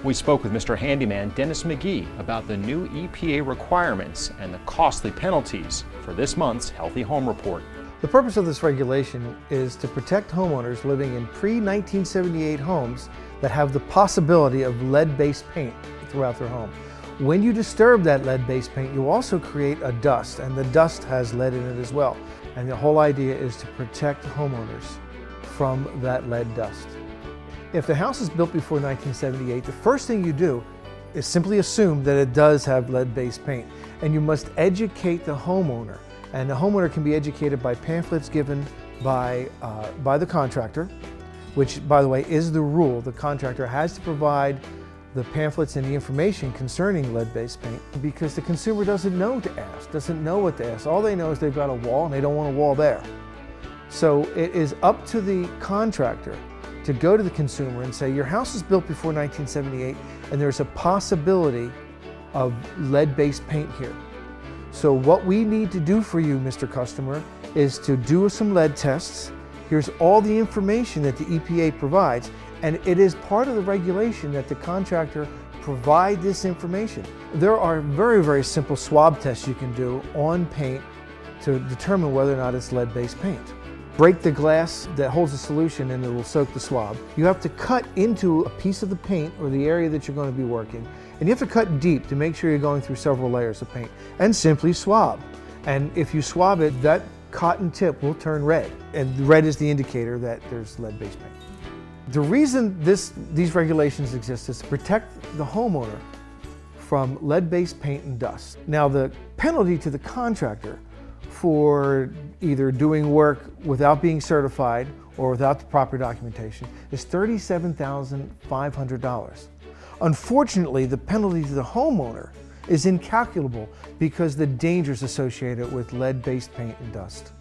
We spoke with Mr. Handyman Dennis McGee about the new EPA requirements and the costly penalties for this month's Healthy Home Report. The purpose of this regulation is to protect homeowners living in pre-1978 homes that have the possibility of lead-based paint throughout their home. When you disturb that lead-based paint, you also create a dust, and the dust has lead in it as well. And the whole idea is to protect homeowners from that lead dust. If the house is built before 1978, the first thing you do is simply assume that it does have lead-based paint, and you must educate the homeowner. And the homeowner can be educated by pamphlets given by the contractor, which, by the way, is the rule. The contractor has to provide the pamphlets and the information concerning lead-based paint because the consumer doesn't know to ask, doesn't know what to ask. All they know is they've got a wall and they don't want a wall there. So it is up to the contractor to go to the consumer and say, your house is built before 1978 and there's a possibility of lead-based paint here. So what we need to do for you, Mr. Customer, is to do some lead tests. Here's all the information that the EPA provides, and it is part of the regulation that the contractor provide this information. There are very, very simple swab tests you can do on paint to determine whether or not it's lead-based paint. Break the glass that holds the solution and it will soak the swab. You have to cut into a piece of the paint or the area that you're going to be working, and you have to cut deep to make sure you're going through several layers of paint, and simply swab. And if you swab it, that cotton tip will turn red, and red is the indicator that there's lead-based paint. The reason these regulations exist is to protect the homeowner from lead-based paint and dust. Now, the penalty to the contractor for either doing work without being certified or without the proper documentation is $37,500. Unfortunately, the penalty to the homeowner is incalculable because the dangers associated with lead-based paint and dust.